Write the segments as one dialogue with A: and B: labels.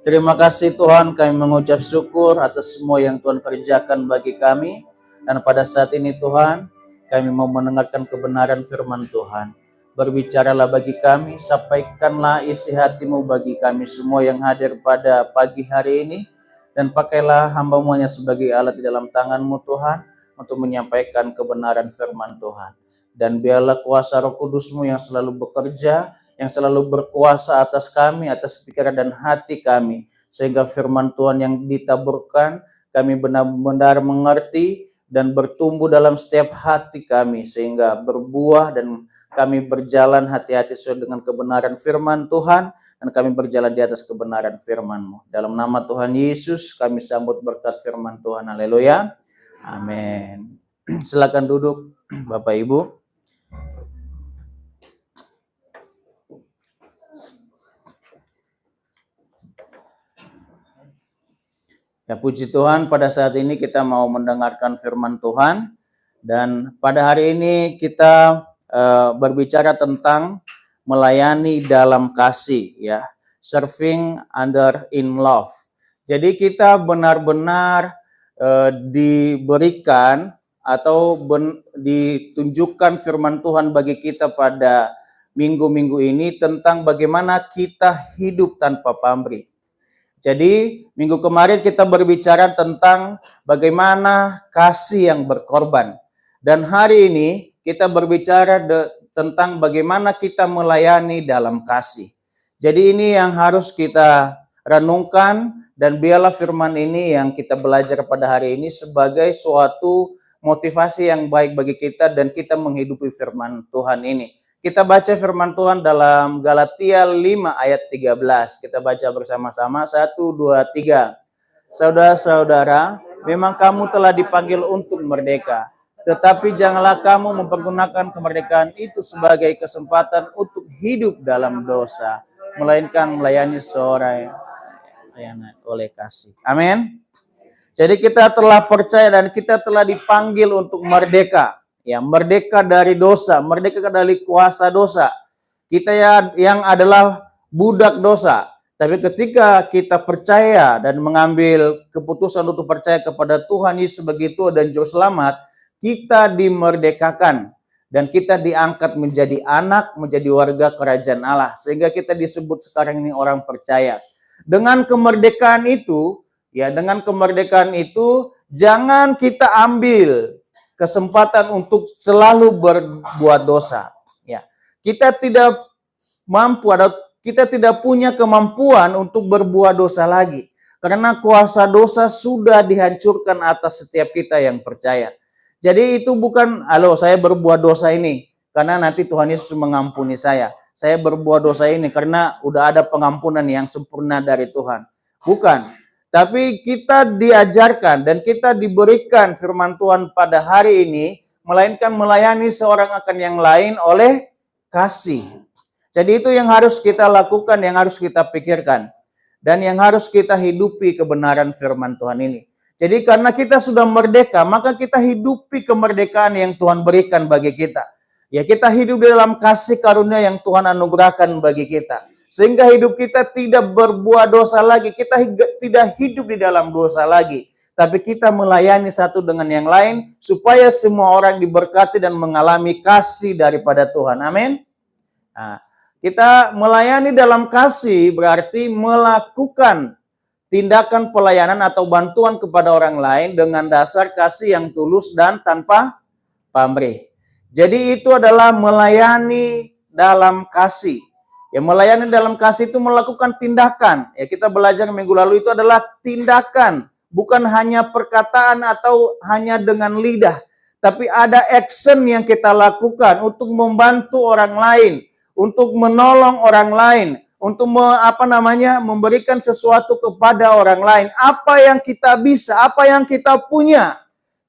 A: Terima kasih Tuhan, kami mengucap syukur atas semua yang Tuhan kerjakan bagi kami. Dan pada saat ini Tuhan, kami mau mendengarkan kebenaran firman Tuhan. Berbicaralah bagi kami, sampaikanlah isi hati-Mu bagi kami semua yang hadir pada pagi hari ini. Dan pakailah hamba-Mu hanya sebagai alat di dalam tangan-Mu Tuhan, untuk menyampaikan kebenaran firman Tuhan. Dan biarlah kuasa Roh Kudus-Mu yang selalu bekerja, yang selalu berkuasa atas kami, atas pikiran dan hati kami, sehingga firman Tuhan yang ditaburkan, kami benar-benar mengerti dan bertumbuh dalam setiap hati kami, sehingga berbuah dan kami berjalan hati-hati sesuai dengan kebenaran firman Tuhan, dan kami berjalan di atas kebenaran firman-Mu. Dalam nama Tuhan Yesus, kami sambut berkat firman Tuhan. Haleluya. Amin. Silakan duduk, Bapak Ibu. Ya, puji Tuhan, pada saat ini kita mau mendengarkan firman Tuhan. Dan pada hari ini kita berbicara tentang melayani dalam kasih, ya, serving under in love. Jadi kita benar-benar diberikan atau ditunjukkan firman Tuhan bagi kita pada minggu-minggu ini tentang bagaimana kita hidup tanpa pamrih. Jadi minggu kemarin kita berbicara tentang bagaimana kasih yang berkorban. Dan hari ini kita berbicara tentang bagaimana kita melayani dalam kasih. Jadi ini yang harus kita renungkan, dan biarlah firman ini yang kita belajar pada hari ini sebagai suatu motivasi yang baik bagi kita dan kita menghidupi firman Tuhan ini. Kita baca firman Tuhan dalam Galatia 5 ayat 13. Kita baca bersama-sama. 1, 2, 3. Saudara-saudara, memang kamu telah dipanggil untuk merdeka. Tetapi janganlah kamu mempergunakan kemerdekaan itu sebagai kesempatan untuk hidup dalam dosa, melainkan melayani seorang oleh kasih. Amin. Jadi kita telah percaya dan kita telah dipanggil untuk merdeka. Ya, merdeka dari dosa, merdeka dari kuasa dosa. Kita yang adalah budak dosa. Tapi ketika kita percaya dan mengambil keputusan untuk percaya kepada Tuhan Yesus sebagai Tuhan dan Juru Selamat, kita dimerdekakan dan kita diangkat menjadi anak, menjadi warga kerajaan Allah. Sehingga kita disebut sekarang ini orang percaya. Dengan kemerdekaan itu, jangan kita ambil kesempatan untuk selalu berbuat dosa. Ya, kita tidak mampu atau kita tidak punya kemampuan untuk berbuat dosa lagi, karena kuasa dosa sudah dihancurkan atas setiap kita yang percaya. Jadi itu bukan, saya berbuat dosa ini karena nanti Tuhan Yesus mengampuni saya. Saya berbuat dosa ini karena udah ada pengampunan yang sempurna dari Tuhan. Bukan. Tapi kita diajarkan dan kita diberikan firman Tuhan pada hari ini, melainkan melayani seorang akan yang lain oleh kasih. Jadi itu yang harus kita lakukan, yang harus kita pikirkan. Dan yang harus kita hidupi kebenaran firman Tuhan ini. Jadi karena kita sudah merdeka, maka kita hidupi kemerdekaan yang Tuhan berikan bagi kita. Ya, kita hidup di dalam kasih karunia yang Tuhan anugerahkan bagi kita. Sehingga hidup kita tidak berbuat dosa lagi. Kita tidak hidup di dalam dosa lagi. Tapi kita melayani satu dengan yang lain. Supaya semua orang diberkati dan mengalami kasih daripada Tuhan. Amin. Nah, kita melayani dalam kasih berarti melakukan tindakan pelayanan atau bantuan kepada orang lain dengan dasar kasih yang tulus dan tanpa pamrih. Jadi itu adalah melayani dalam kasih. Ya, melayani dalam kasih itu melakukan tindakan. Ya, kita belajar minggu lalu itu adalah tindakan, bukan hanya perkataan atau hanya dengan lidah, tapi ada action yang kita lakukan untuk membantu orang lain, untuk menolong orang lain, untuk memberikan sesuatu kepada orang lain. Apa yang kita bisa, apa yang kita punya,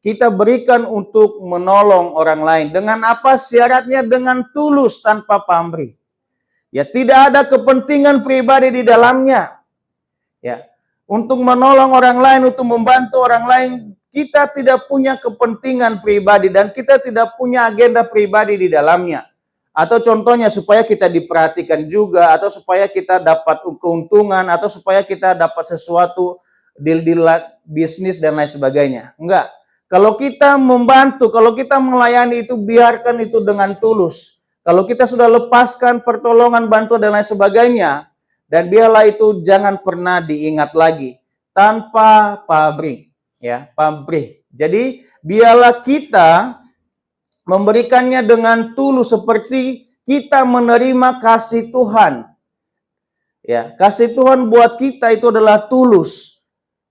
A: kita berikan untuk menolong orang lain. Dengan apa syaratnya? Dengan tulus tanpa pamrih. Ya, tidak ada kepentingan pribadi di dalamnya. Ya, untuk menolong orang lain, untuk membantu orang lain, kita tidak punya kepentingan pribadi dan kita tidak punya agenda pribadi di dalamnya. Atau contohnya supaya kita diperhatikan juga, atau supaya kita dapat keuntungan, atau supaya kita dapat sesuatu deal-deal bisnis dan lain sebagainya. Enggak. Kalau kita membantu, kalau kita melayani itu biarkan itu dengan tulus. Kalau kita sudah lepaskan pertolongan, bantuan dan lain sebagainya, dan biarlah itu jangan pernah diingat lagi tanpa pamrih, ya, pamrih. Jadi biarlah kita memberikannya dengan tulus seperti kita menerima kasih Tuhan. Ya, kasih Tuhan buat kita itu adalah tulus.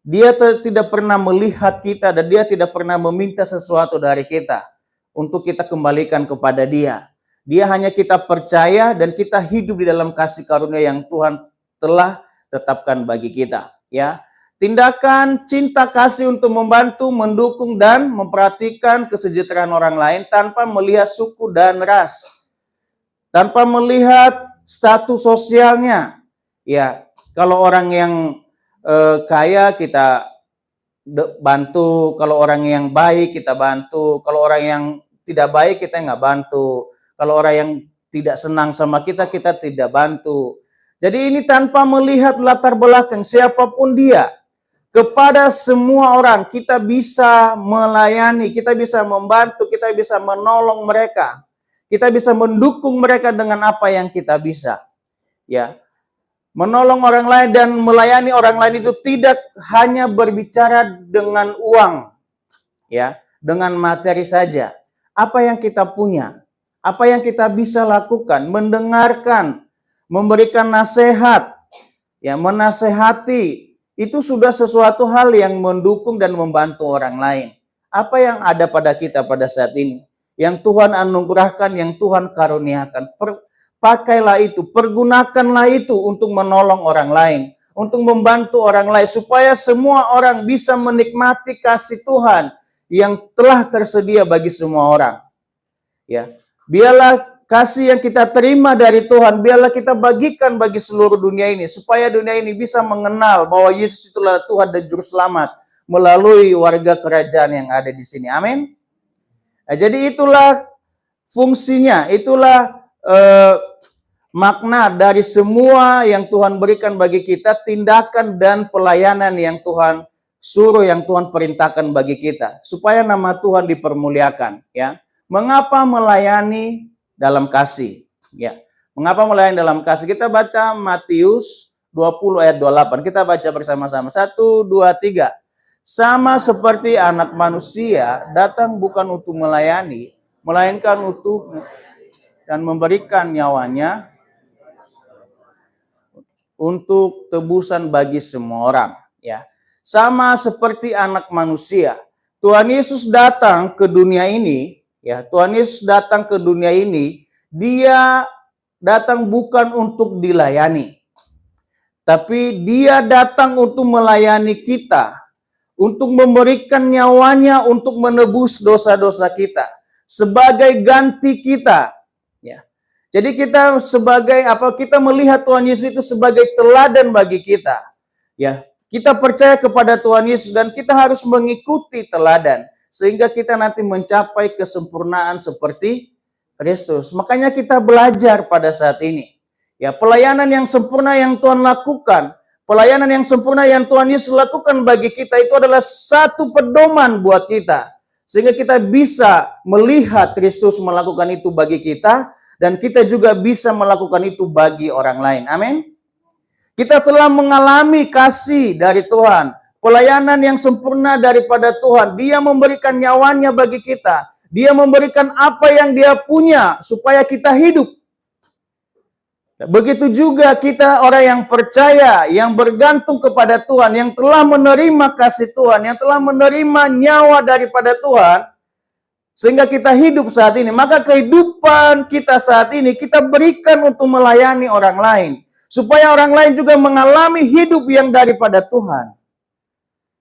A: Dia tidak pernah melihat kita dan dia tidak pernah meminta sesuatu dari kita untuk kita kembalikan kepada dia. Dia hanya kita percaya dan kita hidup di dalam kasih karunia yang Tuhan telah tetapkan bagi kita, ya. Tindakan cinta kasih untuk membantu, mendukung, dan memperhatikan kesejahteraan orang lain tanpa melihat suku dan ras. Tanpa melihat status sosialnya. Ya, kalau orang yang kaya kita bantu, kalau orang yang baik kita bantu, kalau orang yang tidak baik kita nggak bantu, kalau orang yang tidak senang sama kita, kita tidak bantu. Jadi ini tanpa melihat latar belakang siapapun dia. Kepada semua orang kita bisa melayani, kita bisa membantu, kita bisa menolong mereka. Kita bisa mendukung mereka dengan apa yang kita bisa. Ya. Menolong orang lain dan melayani orang lain itu tidak hanya berbicara dengan uang. Ya, dengan materi saja. Apa yang kita punya, apa yang kita bisa lakukan, mendengarkan, memberikan nasihat, ya, menasehati. Itu sudah sesuatu hal yang mendukung dan membantu orang lain. Apa yang ada pada kita pada saat ini? Yang Tuhan anugerahkan, yang Tuhan karuniakan. Pakailah itu, pergunakanlah itu untuk menolong orang lain. Untuk membantu orang lain. Supaya semua orang bisa menikmati kasih Tuhan yang telah tersedia bagi semua orang. Ya, biarlah kasih yang kita terima dari Tuhan, biarlah kita bagikan bagi seluruh dunia ini. Supaya dunia ini bisa mengenal bahwa Yesus itulah Tuhan dan Juru Selamat melalui warga kerajaan yang ada di sini. Amin. Nah, jadi itulah fungsinya, itulah makna dari semua yang Tuhan berikan bagi kita, tindakan dan pelayanan yang Tuhan suruh, yang Tuhan perintahkan bagi kita. Supaya nama Tuhan dipermuliakan. Ya. Mengapa melayani dalam kasih, ya. Mengapa melayani dalam kasih? Kita baca Matius 20 ayat 28. Kita baca bersama-sama. 1, 2, 3. Sama seperti anak manusia datang bukan untuk melayani, melainkan untuk dan memberikan nyawanya untuk tebusan bagi semua orang, ya. Sama seperti anak manusia. Tuhan Yesus datang ke dunia ini. Ya, Tuhan Yesus datang ke dunia ini, dia datang bukan untuk dilayani. Tapi dia datang untuk melayani kita, untuk memberikan nyawanya untuk menebus dosa-dosa kita, sebagai ganti kita. Ya. Jadi kita sebagai kita melihat Tuhan Yesus itu sebagai teladan bagi kita. Ya, kita percaya kepada Tuhan Yesus dan kita harus mengikuti teladan. Sehingga kita nanti mencapai kesempurnaan seperti Kristus. Makanya kita belajar pada saat ini. Ya, pelayanan yang sempurna yang Tuhan lakukan, pelayanan yang sempurna yang Tuhan Yesus lakukan bagi kita itu adalah satu pedoman buat kita. Sehingga kita bisa melihat Kristus melakukan itu bagi kita dan kita juga bisa melakukan itu bagi orang lain. Amin. Kita telah mengalami kasih dari Tuhan. Pelayanan yang sempurna daripada Tuhan. Dia memberikan nyawanya bagi kita. Dia memberikan apa yang dia punya supaya kita hidup. Begitu juga kita orang yang percaya, yang bergantung kepada Tuhan, yang telah menerima kasih Tuhan, yang telah menerima nyawa daripada Tuhan, sehingga kita hidup saat ini. Maka kehidupan kita saat ini kita berikan untuk melayani orang lain. Supaya orang lain juga mengalami hidup yang daripada Tuhan.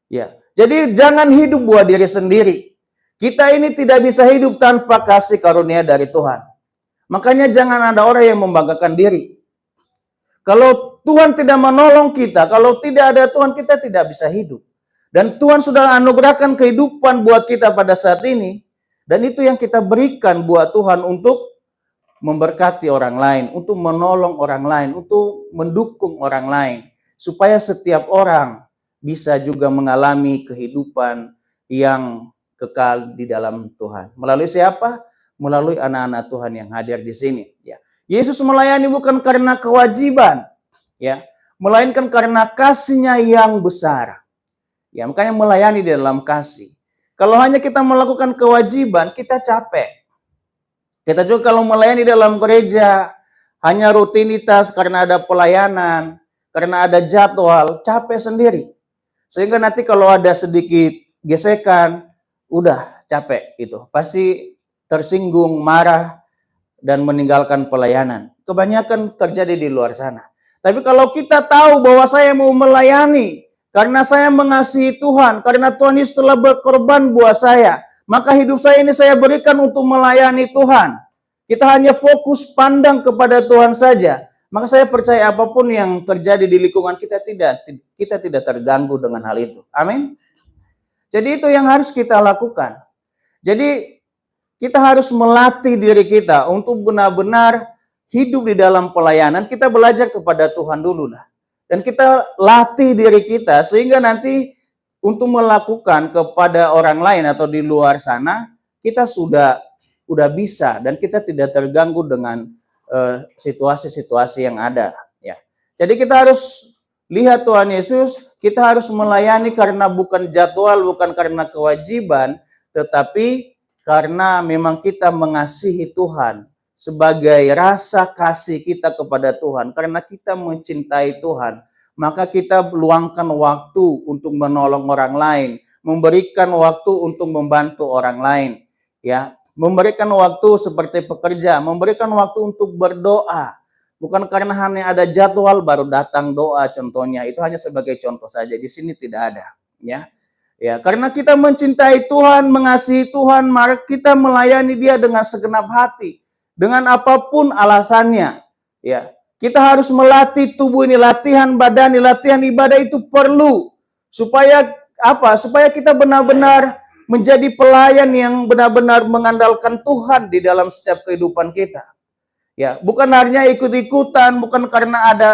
A: Ya, jadi jangan hidup buat diri sendiri. Kita ini tidak bisa hidup tanpa kasih karunia dari Tuhan. Makanya jangan ada orang yang membanggakan diri. Kalau Tuhan tidak menolong kita, kalau tidak ada Tuhan, kita tidak bisa hidup. Dan Tuhan sudah anugerahkan kehidupan buat kita pada saat ini. Dan itu yang kita berikan buat Tuhan untuk memberkati orang lain, untuk menolong orang lain, untuk mendukung orang lain, supaya setiap orang bisa juga mengalami kehidupan yang kekal di dalam Tuhan. Melalui siapa? Melalui anak-anak Tuhan yang hadir di sini. Ya. Yesus melayani bukan karena kewajiban, ya, melainkan karena kasih-Nya yang besar. Ya, makanya melayani di dalam kasih. Kalau hanya kita melakukan kewajiban, kita capek. Kita juga kalau melayani dalam gereja, hanya rutinitas karena ada pelayanan, karena ada jadwal, capek sendiri. Sehingga nanti kalau ada sedikit gesekan, udah capek itu. Pasti tersinggung, marah, dan meninggalkan pelayanan. Kebanyakan terjadi di luar sana. Tapi kalau kita tahu bahwa saya mau melayani, karena saya mengasihi Tuhan, karena Tuhan Yesus telah berkorban buat saya, maka hidup saya ini saya berikan untuk melayani Tuhan. Kita hanya fokus pandang kepada Tuhan saja. Maka saya percaya apapun yang terjadi di lingkungan kita tidak terganggu dengan hal itu. Amin. Jadi itu yang harus kita lakukan. Jadi kita harus melatih diri kita untuk benar-benar hidup di dalam pelayanan. Kita belajar kepada Tuhan dulu lah. Dan kita latih diri kita sehingga nanti untuk melakukan kepada orang lain atau di luar sana, kita sudah bisa dan kita tidak terganggu dengan situasi-situasi yang ada. Ya. Jadi kita harus lihat Tuhan Yesus, kita harus melayani karena bukan jadwal, bukan karena kewajiban, tetapi karena memang kita mengasihi Tuhan sebagai rasa kasih kita kepada Tuhan. Karena kita mencintai Tuhan, maka kita luangkan waktu untuk menolong orang lain, memberikan waktu untuk membantu orang lain, ya, memberikan waktu seperti pekerja, memberikan waktu untuk berdoa. Bukan karena hanya ada jadwal baru datang doa contohnya, itu hanya sebagai contoh saja, di sini tidak ada, ya. Ya, karena kita mencintai Tuhan, mengasihi Tuhan, maka kita melayani Dia dengan segenap hati, dengan apapun alasannya, ya. Kita harus melatih tubuh ini, latihan badan, latihan ibadah itu perlu supaya apa? Supaya kita benar-benar menjadi pelayan yang benar-benar mengandalkan Tuhan di dalam setiap kehidupan kita. Ya, bukan hanya ikut-ikutan, bukan karena ada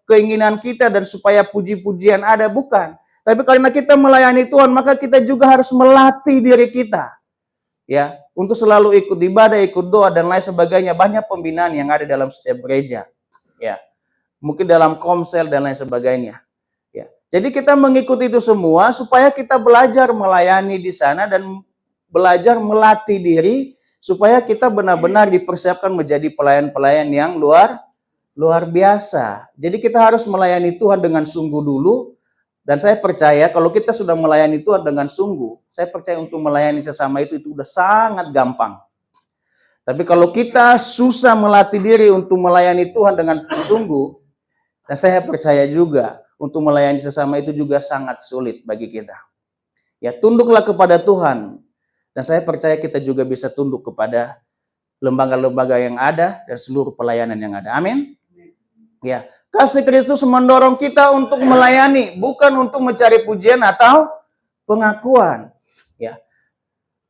A: keinginan kita dan supaya puji-pujian ada, bukan. Tapi karena kita melayani Tuhan, maka kita juga harus melatih diri kita. Ya, untuk selalu ikut ibadah, ikut doa dan lain sebagainya. Banyak pembinaan yang ada dalam setiap gereja. Ya. Mungkin dalam komsel dan lain sebagainya. Ya. Jadi kita mengikuti itu semua supaya kita belajar melayani di sana dan belajar melatih diri supaya kita benar-benar dipersiapkan menjadi pelayan-pelayan yang luar biasa. Jadi kita harus melayani Tuhan dengan sungguh dulu. Dan saya percaya kalau kita sudah melayani Tuhan dengan sungguh, saya percaya untuk melayani sesama itu udah sangat gampang. Tapi kalau kita susah melatih diri untuk melayani Tuhan dengan sungguh, dan saya percaya juga untuk melayani sesama itu juga sangat sulit bagi kita. Ya, tunduklah kepada Tuhan. Dan saya percaya kita juga bisa tunduk kepada lembaga-lembaga yang ada dan seluruh pelayanan yang ada. Amin. Ya, kasih Kristus mendorong kita untuk melayani, bukan untuk mencari pujian atau pengakuan. Ya.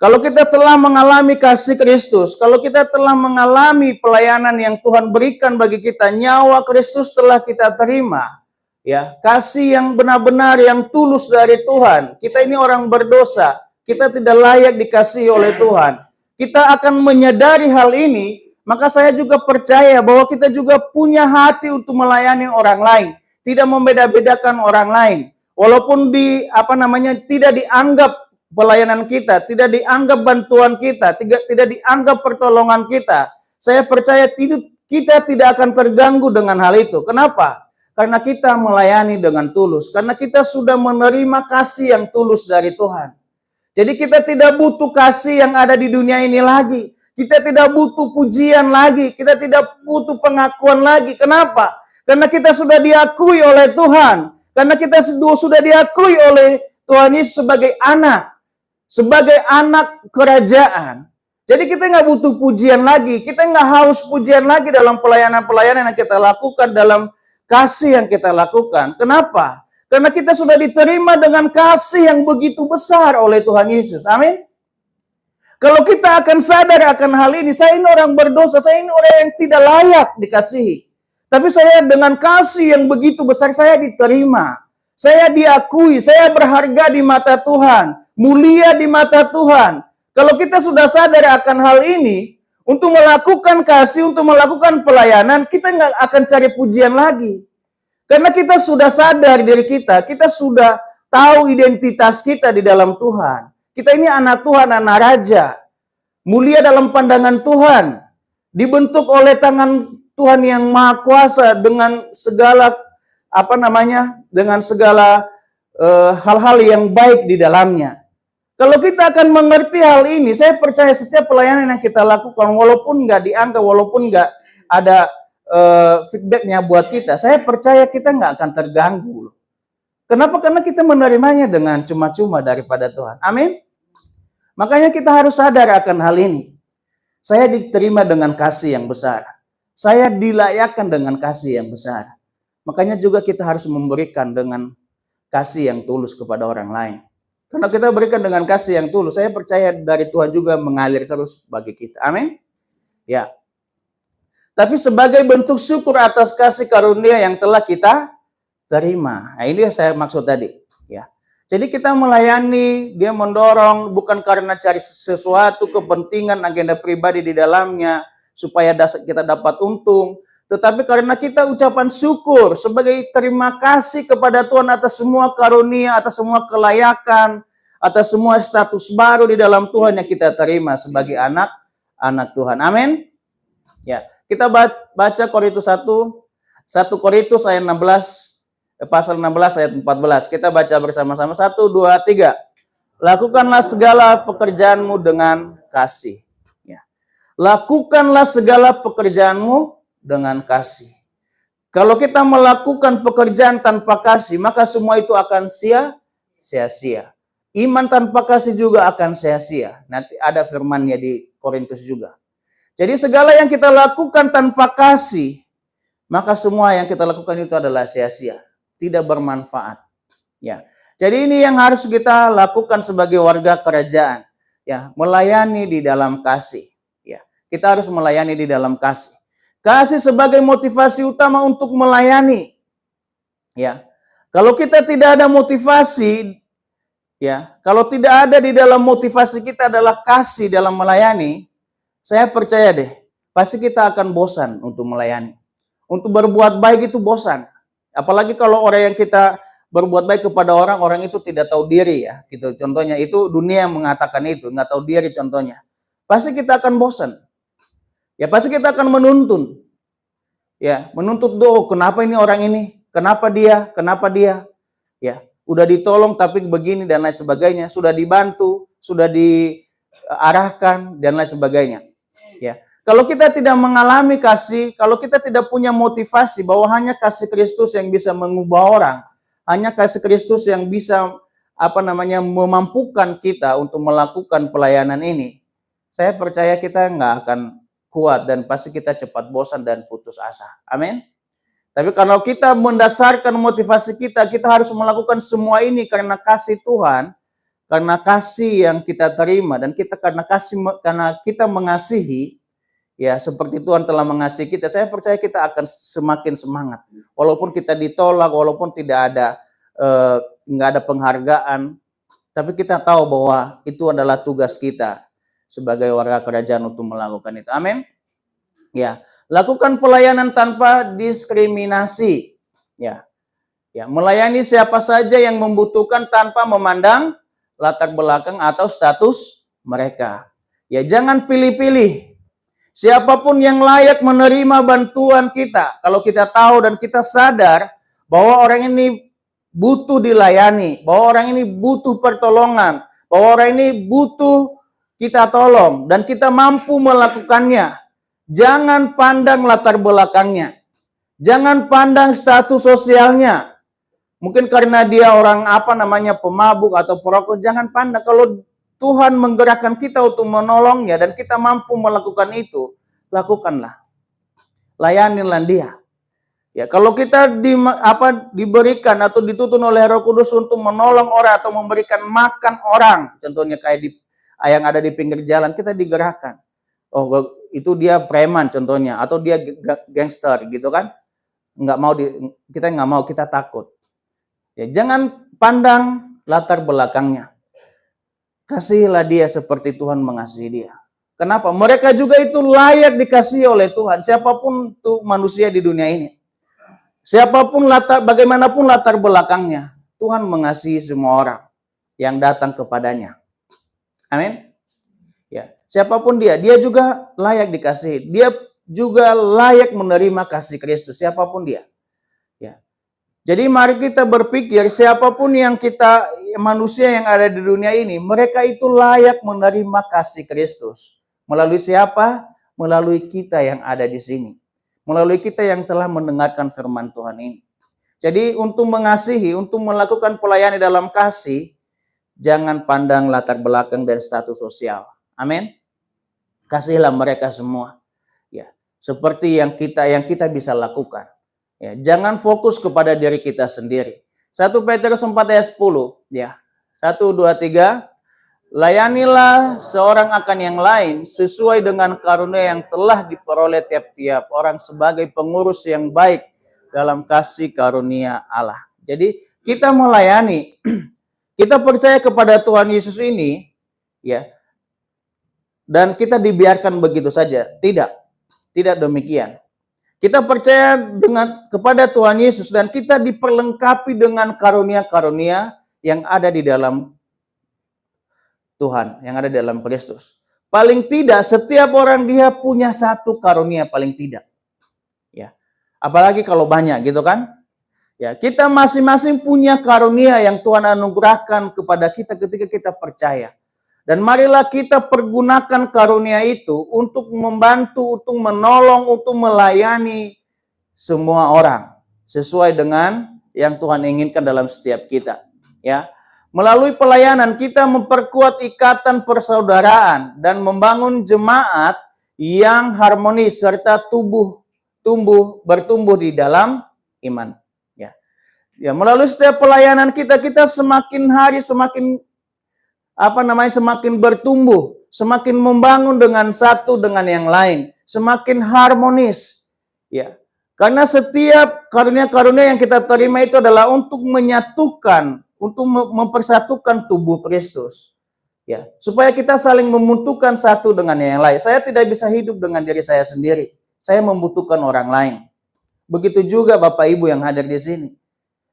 A: Kalau kita telah mengalami kasih Kristus, kalau kita telah mengalami pelayanan yang Tuhan berikan bagi kita, nyawa Kristus telah kita terima. Ya, kasih yang benar-benar yang tulus dari Tuhan. Kita ini orang berdosa, kita tidak layak dikasihi oleh Tuhan. Kita akan menyadari hal ini, maka saya juga percaya bahwa kita juga punya hati untuk melayani orang lain, tidak membeda-bedakan orang lain. Walaupun tidak dianggap pelayanan kita, tidak dianggap bantuan kita, tidak dianggap pertolongan kita. Saya percaya kita tidak akan terganggu dengan hal itu. Kenapa? Karena kita melayani dengan tulus. Karena kita sudah menerima kasih yang tulus dari Tuhan. Jadi kita tidak butuh kasih yang ada di dunia ini lagi. Kita tidak butuh pujian lagi. Kita tidak butuh pengakuan lagi. Kenapa? Karena kita sudah diakui oleh Tuhan. Karena kita sudah diakui oleh Tuhan Yesus sebagai anak. Sebagai anak kerajaan. Jadi kita nggak butuh pujian lagi. Kita nggak haus pujian lagi dalam pelayanan-pelayanan yang kita lakukan, dalam kasih yang kita lakukan. Kenapa? Karena kita sudah diterima dengan kasih yang begitu besar oleh Tuhan Yesus. Amin. Kalau kita akan sadar akan hal ini, saya ini orang berdosa, saya ini orang yang tidak layak dikasihi. Tapi saya dengan kasih yang begitu besar, saya diterima. Saya diakui, saya berharga di mata Tuhan, mulia di mata Tuhan. Kalau kita sudah sadar akan hal ini, untuk melakukan kasih, untuk melakukan pelayanan, kita nggak akan cari pujian lagi. Karena kita sudah sadar diri kita sudah tahu identitas kita di dalam Tuhan. Kita ini anak Tuhan, anak Raja. Mulia dalam pandangan Tuhan. Dibentuk oleh tangan Tuhan yang Maha Kuasa dengan segala dengan segala hal-hal yang baik di dalamnya. Kalau kita akan mengerti hal ini, saya percaya setiap pelayanan yang kita lakukan, walaupun nggak dianggap, walaupun nggak ada feedbacknya buat kita, saya percaya kita nggak akan terganggu. Kenapa? Karena kita menerimanya dengan cuma-cuma daripada Tuhan. Amin. Makanya kita harus sadar akan hal ini. Saya diterima dengan kasih yang besar. Saya dilayakkan dengan kasih yang besar. Makanya juga kita harus memberikan dengan kasih yang tulus kepada orang lain. Karena kita berikan dengan kasih yang tulus, saya percaya dari Tuhan juga mengalir terus bagi kita. Amin. Ya. Tapi sebagai bentuk syukur atas kasih karunia yang telah kita terima. Nah, ini yang saya maksud tadi, ya. Jadi kita melayani, dia mendorong bukan karena cari sesuatu kepentingan agenda pribadi di dalamnya supaya kita dapat untung, tetapi karena kita ucapan syukur sebagai terima kasih kepada Tuhan atas semua karunia, atas semua kelayakan, atas semua status baru di dalam Tuhan yang kita terima sebagai anak Tuhan. Amin. Ya, kita baca Korintus 1 Korintus ayat 16. Pasal 16 ayat 14. Kita baca bersama-sama. 1, 2, 3. Lakukanlah segala pekerjaanmu dengan kasih. Ya. Lakukanlah segala pekerjaanmu dengan kasih. Kalau kita melakukan pekerjaan tanpa kasih, maka semua itu akan sia-sia. Iman tanpa kasih juga akan sia-sia. Nanti ada firmannya di Korintus juga. Jadi segala yang kita lakukan tanpa kasih, maka semua yang kita lakukan itu adalah sia-sia. Tidak bermanfaat. Ya. Jadi ini yang harus kita lakukan sebagai warga kerajaan, ya, melayani di dalam kasih, ya. Kita harus melayani di dalam kasih. Kasih sebagai motivasi utama untuk melayani. Ya. Kalau kita tidak ada motivasi, ya, kalau tidak ada di dalam motivasi kita adalah kasih dalam melayani, saya percaya deh, pasti kita akan bosan untuk melayani. Untuk berbuat baik itu bosan. Apalagi kalau orang yang kita berbuat baik kepada orang itu tidak tahu diri, ya, gitu. Contohnya itu dunia yang mengatakan itu, nggak tahu diri contohnya. Pasti kita akan bosan. Ya, pasti kita akan menuntun. Ya, menuntut kenapa ini orang ini? Kenapa dia? Kenapa dia? Ya, udah ditolong tapi begini dan lain sebagainya, sudah dibantu, sudah diarahkan dan lain sebagainya. Ya. Kalau kita tidak mengalami kasih, kalau kita tidak punya motivasi bahwa hanya kasih Kristus yang bisa mengubah orang, hanya kasih Kristus yang bisa memampukan kita untuk melakukan pelayanan ini, saya percaya kita nggak akan kuat dan pasti kita cepat bosan dan putus asa. Amin. Tapi kalau kita mendasarkan motivasi kita harus melakukan semua ini karena kasih Tuhan, karena kasih yang kita terima dan karena kita mengasihi. Ya, seperti Tuhan telah mengasihi kita, saya percaya kita akan semakin semangat. Walaupun kita ditolak, walaupun nggak ada penghargaan, tapi kita tahu bahwa itu adalah tugas kita sebagai warga kerajaan untuk melakukan itu. Amin. Ya, lakukan pelayanan tanpa diskriminasi. Ya, melayani siapa saja yang membutuhkan tanpa memandang latar belakang atau status mereka. Ya, jangan pilih-pilih. Siapapun yang layak menerima bantuan kita, kalau kita tahu dan kita sadar bahwa orang ini butuh dilayani, bahwa orang ini butuh pertolongan, bahwa orang ini butuh kita tolong dan kita mampu melakukannya. Jangan pandang latar belakangnya. Jangan pandang status sosialnya. Mungkin karena dia orang pemabuk atau perokok, jangan pandang. Kalau Tuhan menggerakkan kita untuk menolongnya dan kita mampu melakukan itu, lakukanlah. Layanilah dia. Ya, kalau kita diberikan atau dituntun oleh Roh Kudus untuk menolong orang atau memberikan makan orang, contohnya kayak yang ada di pinggir jalan, kita digerakkan. Oh, itu dia preman contohnya, atau dia gangster gitu kan? Kita nggak mau, kita takut. Ya, jangan pandang latar belakangnya. Kasihilah dia seperti Tuhan mengasihi dia. Kenapa? Mereka juga itu layak dikasihi oleh Tuhan. Siapapun tuh manusia di dunia ini. Siapapun bagaimanapun latar belakangnya, Tuhan mengasihi semua orang yang datang kepadanya. Amin. Ya, siapapun dia juga layak dikasihi. Dia juga layak menerima kasih Kristus, siapapun dia. Ya. Jadi mari kita berpikir siapapun yang manusia yang ada di dunia ini, mereka itu layak menerima kasih Kristus. Melalui siapa? Melalui kita yang ada di sini. Melalui kita yang telah mendengarkan firman Tuhan ini. Jadi untuk mengasihi, untuk melakukan pelayanan dalam kasih, jangan pandang latar belakang dan status sosial. Amin. Kasihilah mereka semua. Ya, seperti yang kita bisa lakukan. Ya, jangan fokus kepada diri kita sendiri. 1 Petrus 4 ayat 10, ya. 1 2 3. Layanilah seorang akan yang lain sesuai dengan karunia yang telah diperoleh tiap-tiap orang sebagai pengurus yang baik dalam kasih karunia Allah. Jadi kita melayani, kita percaya kepada Tuhan Yesus ini, ya, dan kita dibiarkan begitu saja. Tidak demikian. Kita percaya kepada Tuhan Yesus dan kita diperlengkapi dengan karunia-karunia yang ada di dalam Tuhan, yang ada di dalam Kristus. Paling tidak setiap orang dia punya satu karunia paling tidak. Ya. Apalagi kalau banyak gitu kan? Ya, kita masing-masing punya karunia yang Tuhan anugerahkan kepada kita ketika kita percaya. Dan marilah kita pergunakan karunia itu untuk membantu, untuk menolong, untuk melayani semua orang sesuai dengan yang Tuhan inginkan dalam setiap kita. Ya, melalui pelayanan kita memperkuat ikatan persaudaraan dan membangun jemaat yang harmonis serta bertumbuh di dalam iman. Ya, melalui setiap pelayanan kita semakin hari semakin bertumbuh, semakin membangun dengan satu dengan yang lain, semakin harmonis. Ya. Karena setiap karunia-karunia yang kita terima itu adalah untuk menyatukan, untuk mempersatukan tubuh Kristus. Ya, supaya kita saling membutuhkan satu dengan yang lain. Saya tidak bisa hidup dengan diri saya sendiri. Saya membutuhkan orang lain. Begitu juga Bapak Ibu yang hadir di sini.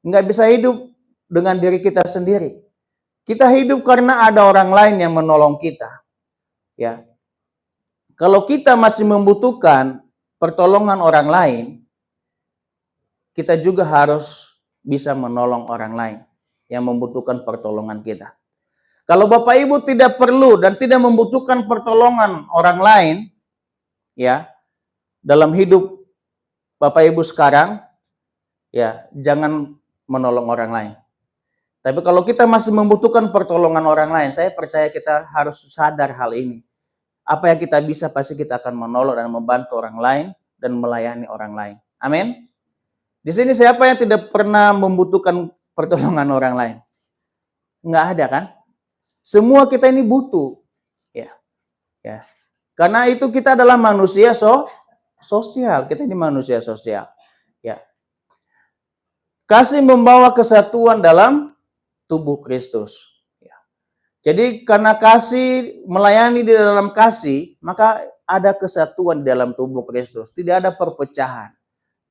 A: Nggak bisa hidup dengan diri kita sendiri. Kita hidup karena ada orang lain yang menolong kita. Ya. Kalau kita masih membutuhkan pertolongan orang lain, kita juga harus bisa menolong orang lain yang membutuhkan pertolongan kita. Kalau Bapak Ibu tidak perlu dan tidak membutuhkan pertolongan orang lain, ya, dalam hidup Bapak Ibu sekarang, ya, jangan menolong orang lain. Tapi kalau kita masih membutuhkan pertolongan orang lain, saya percaya kita harus sadar hal ini. Apa yang kita bisa, pasti kita akan menolong dan membantu orang lain dan melayani orang lain. Amin. Di sini siapa yang tidak pernah membutuhkan pertolongan orang lain? Nggak ada kan? Semua kita ini butuh. Ya. Karena itu kita adalah manusia sosial. Kita ini manusia sosial. Ya. Kasih membawa kesatuan dalam tubuh Kristus. Ya. Jadi karena kasih, melayani di dalam kasih, maka ada kesatuan di dalam tubuh Kristus. Tidak ada perpecahan.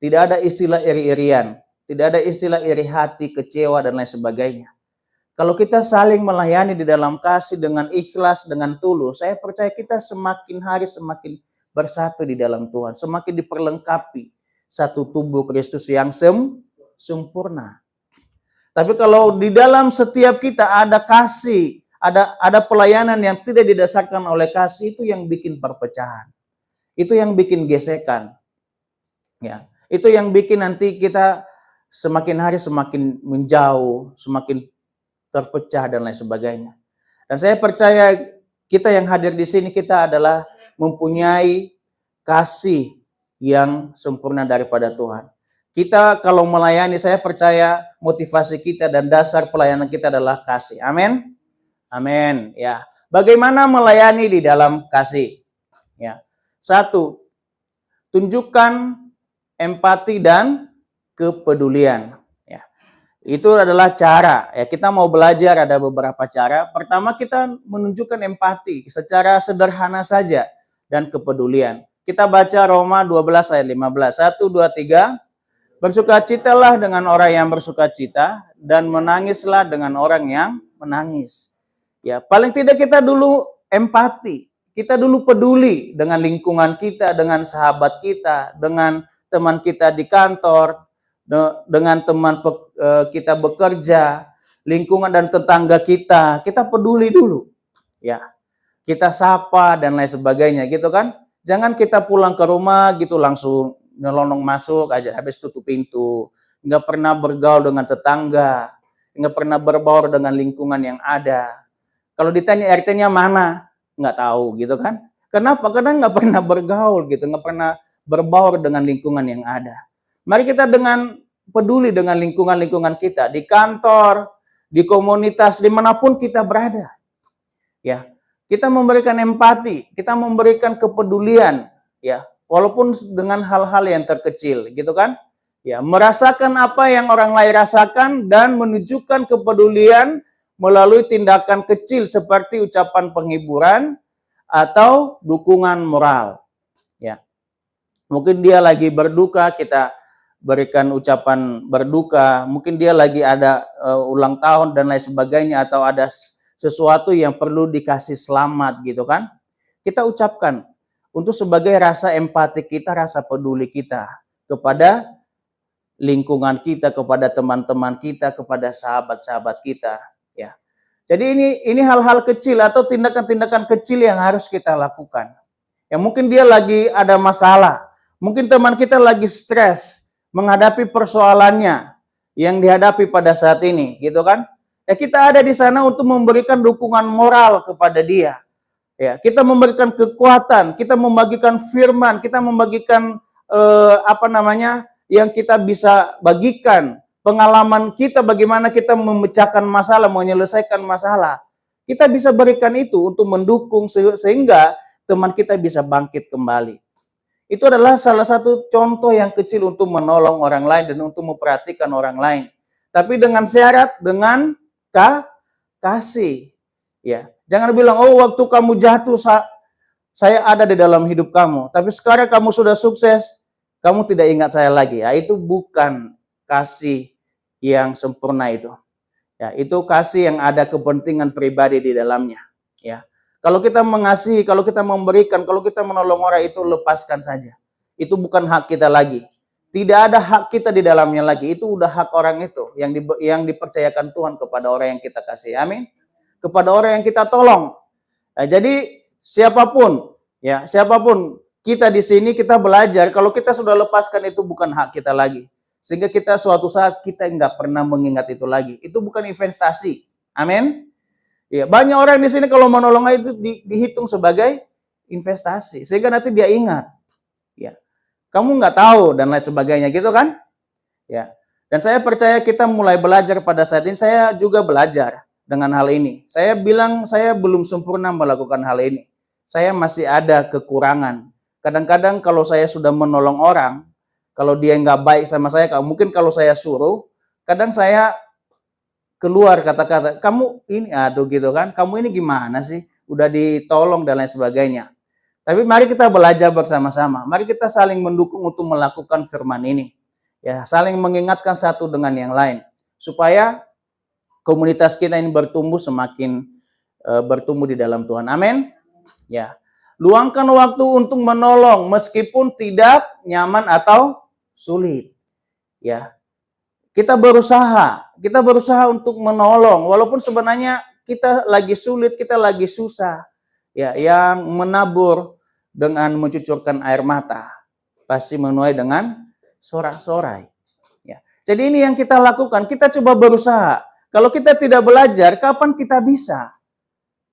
A: Tidak ada istilah iri-irian. Tidak ada istilah iri hati, kecewa, dan lain sebagainya. Kalau kita saling melayani di dalam kasih dengan ikhlas, dengan tulus, saya percaya kita semakin hari semakin bersatu di dalam Tuhan. Semakin diperlengkapi satu tubuh Kristus yang sempurna. Tapi kalau di dalam setiap kita ada kasih, ada pelayanan yang tidak didasarkan oleh kasih, itu yang bikin perpecahan. Itu yang bikin gesekan. Ya, itu yang bikin nanti kita semakin hari semakin menjauh, semakin terpecah dan lain sebagainya. Dan saya percaya kita yang hadir di sini, kita adalah mempunyai kasih yang sempurna daripada Tuhan. Kita kalau melayani, saya percaya motivasi kita dan dasar pelayanan kita adalah kasih. Amin. Amin. Ya. Bagaimana melayani di dalam kasih? Ya. Satu, tunjukkan empati dan kepedulian. Ya. Itu adalah cara. Ya, kita mau belajar ada beberapa cara. Pertama, kita menunjukkan empati secara sederhana saja dan kepedulian. Kita baca Roma 12 ayat 15. 1, 2, 3. Bersukacitalah dengan orang yang bersukacita dan menangislah dengan orang yang menangis. Ya, paling tidak kita dulu empati, kita dulu peduli dengan lingkungan kita, dengan sahabat kita, dengan teman kita di kantor, dengan teman kita bekerja, lingkungan dan tetangga kita peduli dulu. Ya, kita sapa dan lain sebagainya gitu kan. Jangan kita pulang ke rumah gitu langsung nyelonong masuk aja, habis tutup pintu, nggak pernah bergaul dengan tetangga, nggak pernah berbaur dengan lingkungan yang ada. Kalau ditanya RT-nya mana, nggak tahu gitu kan. Kenapa? Karena nggak pernah bergaul gitu, nggak pernah berbaur dengan lingkungan yang ada. Mari kita dengan peduli dengan lingkungan-lingkungan kita, di kantor, di komunitas, dimanapun kita berada. Ya, kita memberikan empati, kita memberikan kepedulian, ya, walaupun dengan hal-hal yang terkecil, gitu kan? Ya, merasakan apa yang orang lain rasakan dan menunjukkan kepedulian melalui tindakan kecil seperti ucapan penghiburan atau dukungan moral. Ya, mungkin dia lagi berduka, kita berikan ucapan berduka. Mungkin dia lagi ada ulang tahun dan lain sebagainya, atau ada sesuatu yang perlu dikasih selamat, gitu kan? Kita ucapkan untuk sebagai rasa empati kita, rasa peduli kita kepada lingkungan kita, kepada teman-teman kita, kepada sahabat-sahabat kita, ya. Jadi ini hal-hal kecil atau tindakan-tindakan kecil yang harus kita lakukan. Ya, mungkin dia lagi ada masalah, mungkin teman kita lagi stres menghadapi persoalannya yang dihadapi pada saat ini, gitu kan? Ya, kita ada di sana untuk memberikan dukungan moral kepada dia. Ya, kita memberikan kekuatan, kita membagikan firman, kita membagikan yang kita bisa bagikan, pengalaman kita bagaimana kita memecahkan masalah, menyelesaikan masalah. Kita bisa berikan itu untuk mendukung sehingga teman kita bisa bangkit kembali. Itu adalah salah satu contoh yang kecil untuk menolong orang lain dan untuk memperhatikan orang lain. Tapi dengan syarat, dengan kasih. Ya, jangan bilang, oh waktu kamu jatuh saya ada di dalam hidup kamu, tapi sekarang kamu sudah sukses, kamu tidak ingat saya lagi. Ya, itu bukan kasih yang sempurna itu. Ya, itu kasih yang ada kepentingan pribadi di dalamnya. Ya, kalau kita mengasihi, kalau kita memberikan, kalau kita menolong orang itu lepaskan saja. Itu bukan hak kita lagi. Tidak ada hak kita di dalamnya lagi. Itu udah hak orang itu yang dipercayakan Tuhan kepada orang yang kita kasih. Amin. Kepada orang yang kita tolong. Nah, jadi siapapun kita di sini kita belajar kalau kita sudah lepaskan itu bukan hak kita lagi. Sehingga kita suatu saat kita nggak pernah mengingat itu lagi. Itu bukan investasi. Amin. Ya, banyak orang di sini kalau menolong itu dihitung sebagai investasi. Sehingga nanti dia ingat. Ya. Kamu nggak tahu dan lain sebagainya gitu kan? Ya. Dan saya percaya kita mulai belajar pada saat ini. Saya juga belajar dengan hal ini. Saya bilang saya belum sempurna melakukan hal ini. Saya masih ada kekurangan. Kadang-kadang kalau saya sudah menolong orang, kalau dia nggak baik sama saya, mungkin kalau saya suruh, kadang saya keluar kata-kata, kamu ini, aduh gitu kan, kamu ini gimana sih? Udah ditolong dan lain sebagainya. Tapi mari kita belajar bersama-sama. Mari kita saling mendukung untuk melakukan firman ini. Ya, saling mengingatkan satu dengan yang lain. Supaya komunitas kita ini bertumbuh semakin bertumbuh di dalam Tuhan. Amin. Ya. Luangkan waktu untuk menolong meskipun tidak nyaman atau sulit. Ya. Kita berusaha untuk menolong walaupun sebenarnya kita lagi sulit, kita lagi susah. Ya, yang menabur dengan mencucurkan air mata pasti menuai dengan sorak-sorai. Ya. Jadi ini yang kita lakukan, kita coba berusaha. Kalau kita tidak belajar, kapan kita bisa?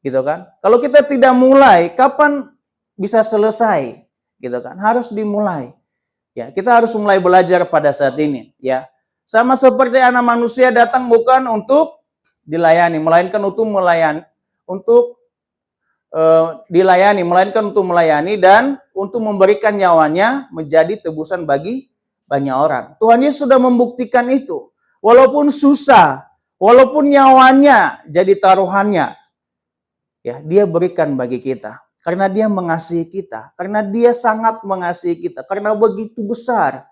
A: Gitu kan? Kalau kita tidak mulai, kapan bisa selesai? Gitu kan? Harus dimulai. Ya, kita harus mulai belajar pada saat ini, ya. Sama seperti anak manusia datang bukan untuk dilayani, melainkan untuk melayani, untuk dilayani, melainkan untuk melayani dan untuk memberikan nyawanya menjadi tebusan bagi banyak orang. Tuhan Yesus sudah membuktikan itu. Walaupun susah, walaupun nyawanya jadi taruhannya, ya, dia berikan bagi kita. Karena dia mengasihi kita, karena dia sangat mengasihi kita, karena begitu besar.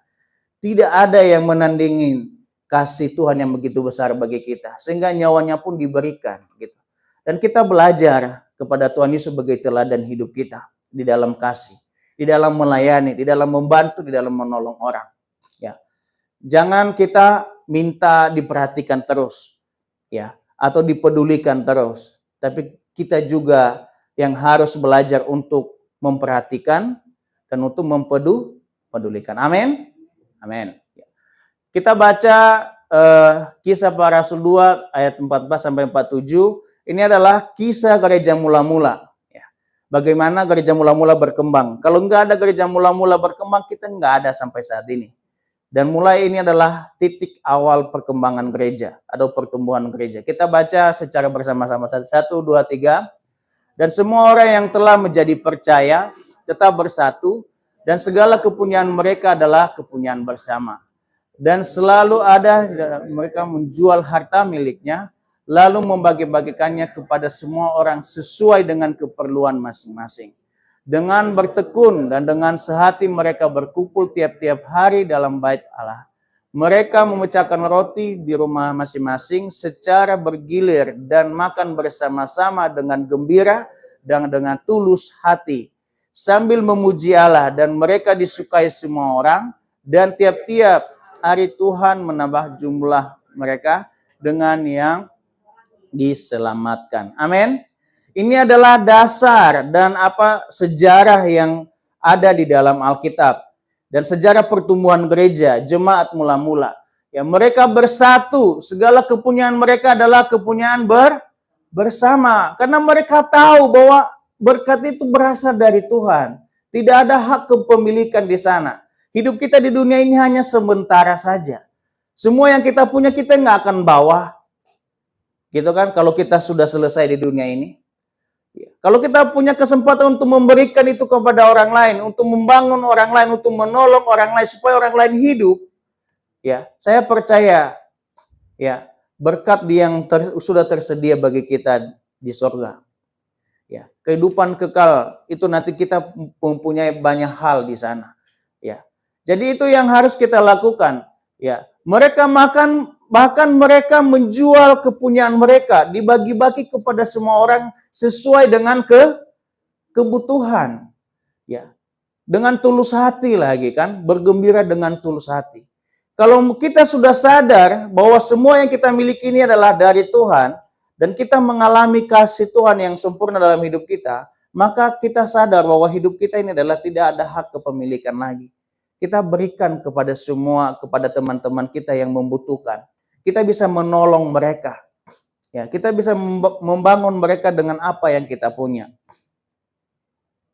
A: Tidak ada yang menandingi kasih Tuhan yang begitu besar bagi kita, sehingga nyawanya pun diberikan gitu. Dan kita belajar kepada Tuhan Yesus sebagai teladan hidup kita di dalam kasih, di dalam melayani, di dalam membantu, di dalam menolong orang. Ya, jangan kita minta diperhatikan terus, ya, atau dipedulikan terus, tapi kita juga yang harus belajar untuk memperhatikan dan untuk mempedulikan. Amin. Amin. Kita baca Kisah Para Rasul 2 ayat 14 sampai 47. Ini adalah kisah gereja mula-mula. Ya. Bagaimana gereja mula-mula berkembang. Kalau nggak ada gereja mula-mula berkembang, kita nggak ada sampai saat ini. Dan mulai ini adalah titik awal perkembangan gereja atau pertumbuhan gereja. Kita baca secara bersama-sama. 1, 2, 3. Dan semua orang yang telah menjadi percaya tetap bersatu, dan segala kepunyaan mereka adalah kepunyaan bersama. Dan selalu ada mereka menjual harta miliknya, lalu membagi-bagikannya kepada semua orang sesuai dengan keperluan masing-masing. Dengan bertekun dan dengan sehati mereka berkumpul tiap-tiap hari dalam bait Allah. Mereka memecahkan roti di rumah masing-masing secara bergilir dan makan bersama-sama dengan gembira dan dengan tulus hati, sambil memuji Allah, dan mereka disukai semua orang, dan tiap-tiap hari Tuhan menambah jumlah mereka dengan yang diselamatkan. Amin. Ini adalah dasar dan sejarah yang ada di dalam Alkitab. Dan sejarah pertumbuhan gereja, jemaat mula-mula. Ya, mereka bersatu, segala kepunyaan mereka adalah kepunyaan bersama. Karena mereka tahu bahwa berkat itu berasal dari Tuhan. Tidak ada hak kepemilikan di sana. Hidup kita di dunia ini hanya sementara saja. Semua yang kita punya kita nggak akan bawa. Gitu kan, kalau kita sudah selesai di dunia ini. Kalau kita punya kesempatan untuk memberikan itu kepada orang lain, untuk membangun orang lain, untuk menolong orang lain supaya orang lain hidup, ya, saya percaya, ya, berkat yang sudah tersedia bagi kita di surga. Ya, kehidupan kekal itu nanti kita mempunyai banyak hal di sana. Ya, jadi itu yang harus kita lakukan. Ya, mereka makan, bahkan mereka menjual kepunyaan mereka, dibagi-bagi kepada semua orang sesuai dengan kebutuhan. Ya, dengan tulus hati lagi kan, bergembira dengan tulus hati. Kalau kita sudah sadar bahwa semua yang kita miliki ini adalah dari Tuhan, dan kita mengalami kasih Tuhan yang sempurna dalam hidup kita, maka kita sadar bahwa hidup kita ini adalah tidak ada hak kepemilikan lagi. Kita berikan kepada semua, kepada teman-teman kita yang membutuhkan. Kita bisa menolong mereka. Ya, kita bisa membangun mereka dengan apa yang kita punya.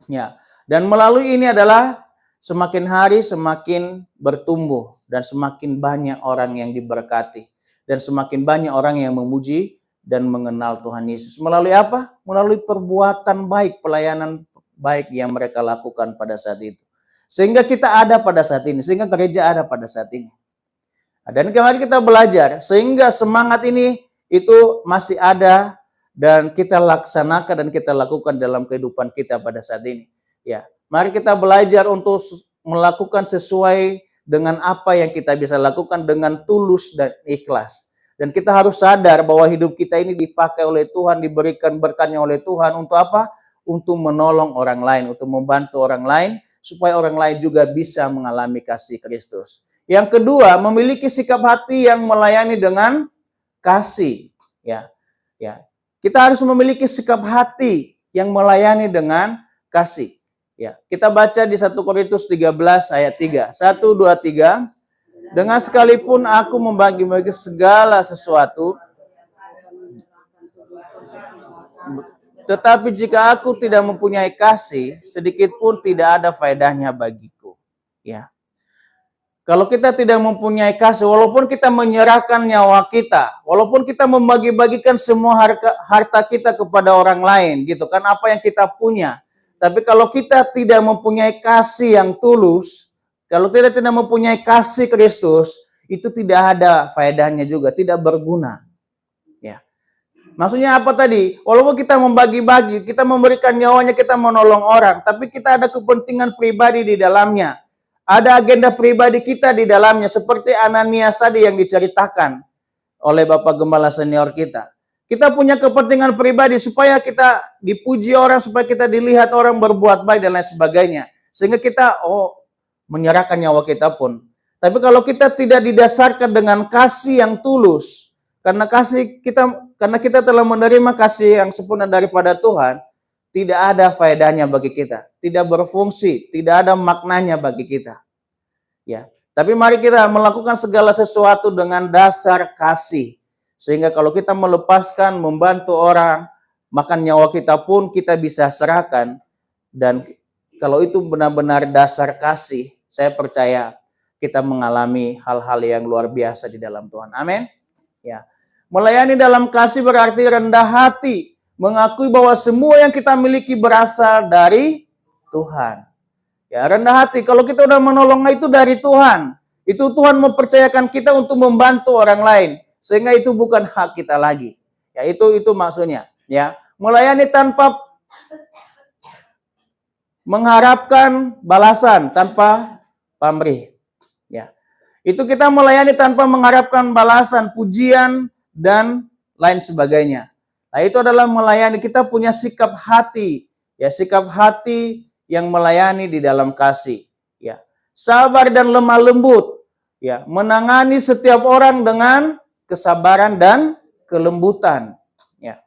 A: Ya, dan melalui ini adalah semakin hari semakin bertumbuh dan semakin banyak orang yang diberkati dan semakin banyak orang yang memuji dan mengenal Tuhan Yesus. Melalui apa? Melalui perbuatan baik, pelayanan baik yang mereka lakukan pada saat itu. Sehingga kita ada pada saat ini, sehingga gereja ada pada saat ini. Dan kemarin kita belajar sehingga semangat ini itu masih ada dan kita laksanakan dan kita lakukan dalam kehidupan kita pada saat ini. Ya, mari kita belajar untuk melakukan sesuai dengan apa yang kita bisa lakukan dengan tulus dan ikhlas. Dan kita harus sadar bahwa hidup kita ini dipakai oleh Tuhan, diberikan berkatnya oleh Tuhan untuk apa? Untuk menolong orang lain, untuk membantu orang lain supaya orang lain juga bisa mengalami kasih Kristus. Yang kedua, memiliki sikap hati yang melayani dengan kasih, ya. Kita harus memiliki sikap hati yang melayani dengan kasih. Ya, kita baca di 1 Korintus 13 ayat 3. 1 2 3. Dengan sekalipun aku membagi-bagi segala sesuatu, tetapi jika aku tidak mempunyai kasih, sedikit pun tidak ada faedahnya bagiku. Ya. Kalau kita tidak mempunyai kasih, walaupun kita menyerahkan nyawa kita, walaupun kita membagi-bagikan semua harta kita kepada orang lain, gitu kan, apa yang kita punya. Tapi kalau kita tidak mempunyai kasih yang tulus, kalau kita tidak mempunyai kasih Kristus, itu tidak ada faedahnya juga, tidak berguna. Ya. Maksudnya apa tadi? Walaupun kita membagi-bagi, kita memberikan nyawanya, kita menolong orang, tapi kita ada kepentingan pribadi di dalamnya. Ada agenda pribadi kita di dalamnya, seperti Ananias tadi yang diceritakan oleh Bapak Gembala senior kita. Kita punya kepentingan pribadi supaya kita dipuji orang, supaya kita dilihat orang berbuat baik dan lain sebagainya. Sehingga kita menyerahkan nyawa kita pun. Tapi kalau kita tidak didasarkan dengan kasih yang tulus, karena kita telah menerima kasih yang sempurna daripada Tuhan, tidak ada faedahnya bagi kita, tidak berfungsi, tidak ada maknanya bagi kita. Ya, tapi mari kita melakukan segala sesuatu dengan dasar kasih. Sehingga kalau kita melepaskan, membantu orang, maka nyawa kita pun kita bisa serahkan. Dan kalau itu benar-benar dasar kasih, saya percaya kita mengalami hal-hal yang luar biasa di dalam Tuhan. Amin. Ya. Melayani dalam kasih berarti rendah hati, mengakui bahwa semua yang kita miliki berasal dari Tuhan. Ya, rendah hati. Kalau kita udah menolong itu dari Tuhan. Itu Tuhan mempercayakan kita untuk membantu orang lain. Sehingga itu bukan hak kita lagi. Ya, itu maksudnya. Ya, melayani tanpa mengharapkan balasan, tanpa pamrih. Ya. Itu kita melayani tanpa mengharapkan balasan, pujian, dan lain sebagainya. Nah, itu adalah melayani. Kita punya sikap hati, ya, sikap hati yang melayani di dalam kasih, ya. Sabar dan lemah lembut, ya, menangani setiap orang dengan kesabaran dan kelembutan, ya.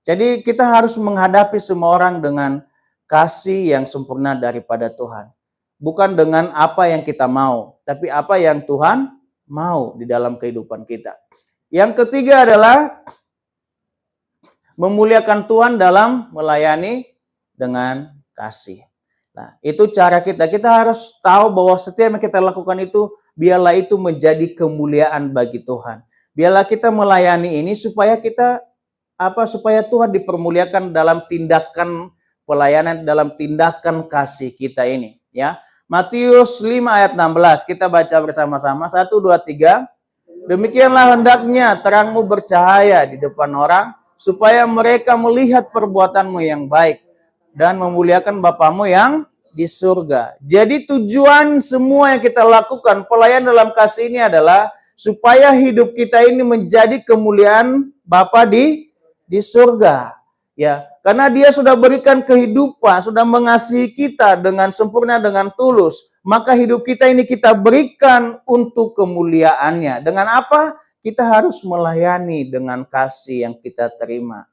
A: Jadi kita harus menghadapi semua orang dengan kasih yang sempurna daripada Tuhan. Bukan dengan apa yang kita mau, tapi apa yang Tuhan mau di dalam kehidupan kita. Yang ketiga adalah memuliakan Tuhan dalam melayani dengan kasih. Nah, itu cara kita. Kita harus tahu bahwa setiap yang kita lakukan itu, biarlah itu menjadi kemuliaan bagi Tuhan. Biarlah kita melayani ini supaya supaya Tuhan dipermuliakan dalam tindakan pelayanan, dalam tindakan kasih kita ini. Ya, Matius 5 ayat 16, kita baca bersama-sama. 1, 2, 3. Demikianlah hendaknya terangmu bercahaya di depan orang, supaya mereka melihat perbuatanmu yang baik dan memuliakan Bapamu yang di surga. Jadi tujuan semua yang kita lakukan, pelayan dalam kasih ini adalah supaya hidup kita ini menjadi kemuliaan Bapa di surga. Ya, karena Dia sudah berikan kehidupan, sudah mengasihi kita dengan sempurna, dengan tulus. Maka hidup kita ini kita berikan untuk kemuliaannya. Dengan apa? Kita harus melayani dengan kasih yang kita terima.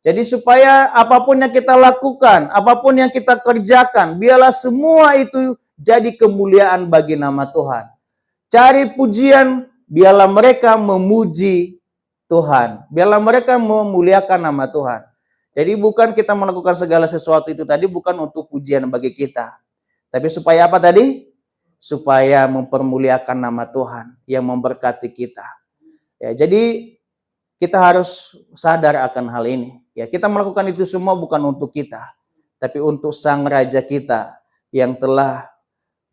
A: Jadi supaya apapun yang kita lakukan, apapun yang kita kerjakan, biarlah semua itu jadi kemuliaan bagi nama Tuhan. Cari pujian, biarlah mereka memuji Tuhan. Biarlah mereka memuliakan nama Tuhan. Jadi bukan kita melakukan segala sesuatu itu tadi bukan untuk pujian bagi kita. Tapi supaya apa tadi? Supaya mempermuliakan nama Tuhan yang memberkati kita. Ya, jadi kita harus sadar akan hal ini. Ya, kita melakukan itu semua bukan untuk kita, tapi untuk Sang Raja kita yang telah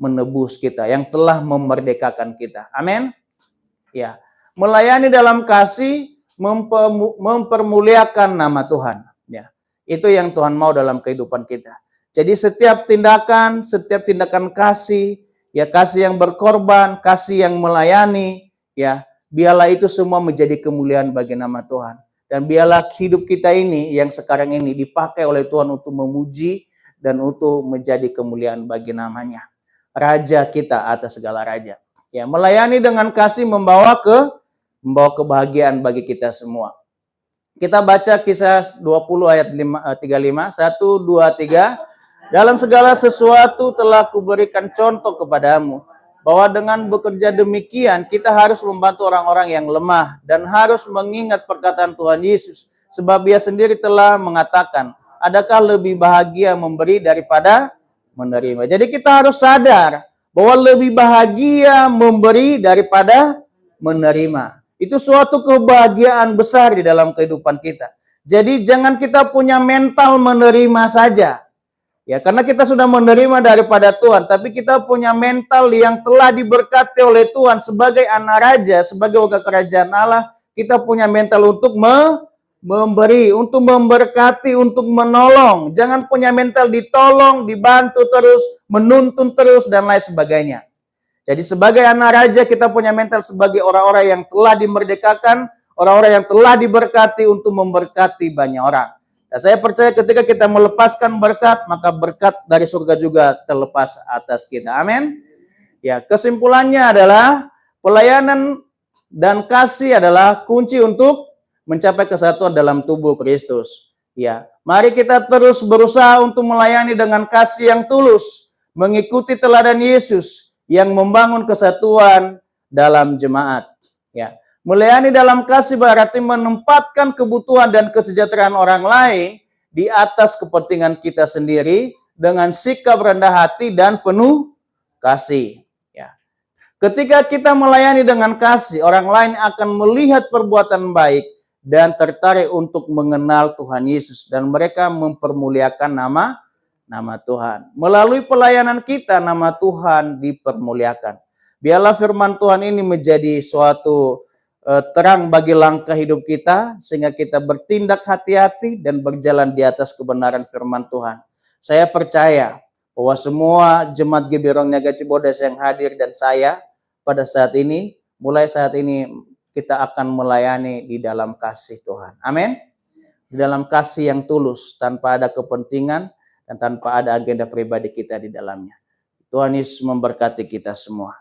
A: menebus kita, yang telah memerdekakan kita. Amin. Ya, melayani dalam kasih, mempermuliakan nama Tuhan. Ya, itu yang Tuhan mau dalam kehidupan kita. Jadi setiap tindakan kasih, ya kasih yang berkorban, kasih yang melayani, ya biarlah itu semua menjadi kemuliaan bagi nama Tuhan. Dan biarlah hidup kita ini yang sekarang ini dipakai oleh Tuhan untuk memuji dan untuk menjadi kemuliaan bagi namanya. Raja kita atas segala raja. Ya, melayani dengan kasih membawa kebahagiaan bagi kita semua. Kita baca Kisah 20 ayat 35. 1, 2, 3. Dalam segala sesuatu telah kuberikan contoh kepadamu, bahwa dengan bekerja demikian kita harus membantu orang-orang yang lemah dan harus mengingat perkataan Tuhan Yesus, sebab Dia sendiri telah mengatakan, adakah lebih bahagia memberi daripada menerima. Jadi kita harus sadar bahwa lebih bahagia memberi daripada menerima. Itu suatu kebahagiaan besar di dalam kehidupan kita. Jadi jangan kita punya mental menerima saja. Ya, karena kita sudah menerima daripada Tuhan, tapi kita punya mental yang telah diberkati oleh Tuhan sebagai anak raja, sebagai warga kerajaan Allah, kita punya mental untuk memberi, untuk memberkati, untuk menolong. Jangan punya mental ditolong, dibantu terus, menuntun terus, dan lain sebagainya. Jadi sebagai anak raja kita punya mental sebagai orang-orang yang telah dimerdekakan, orang-orang yang telah diberkati untuk memberkati banyak orang. Dan saya percaya ketika kita melepaskan berkat, maka berkat dari surga juga terlepas atas kita. Amin. Ya, kesimpulannya adalah pelayanan dan kasih adalah kunci untuk mencapai kesatuan dalam tubuh Kristus. Ya, mari kita terus berusaha untuk melayani dengan kasih yang tulus, mengikuti teladan Yesus yang membangun kesatuan dalam jemaat. Ya, melayani dalam kasih berarti menempatkan kebutuhan dan kesejahteraan orang lain di atas kepentingan kita sendiri dengan sikap rendah hati dan penuh kasih. Ya. Ketika kita melayani dengan kasih, orang lain akan melihat perbuatan baik dan tertarik untuk mengenal Tuhan Yesus dan mereka mempermuliakan nama Tuhan. Melalui pelayanan kita, nama Tuhan dipermuliakan. Biarlah firman Tuhan ini menjadi suatu terang bagi langkah hidup kita, sehingga kita bertindak hati-hati dan berjalan di atas kebenaran firman Tuhan. Saya percaya bahwa semua jemaat GBI Niaga Cibodas yang hadir dan saya pada saat ini, mulai saat ini kita akan melayani di dalam kasih Tuhan. Amin. Di dalam kasih yang tulus, tanpa ada kepentingan dan tanpa ada agenda pribadi kita di dalamnya. Tuhan Yesus memberkati kita semua.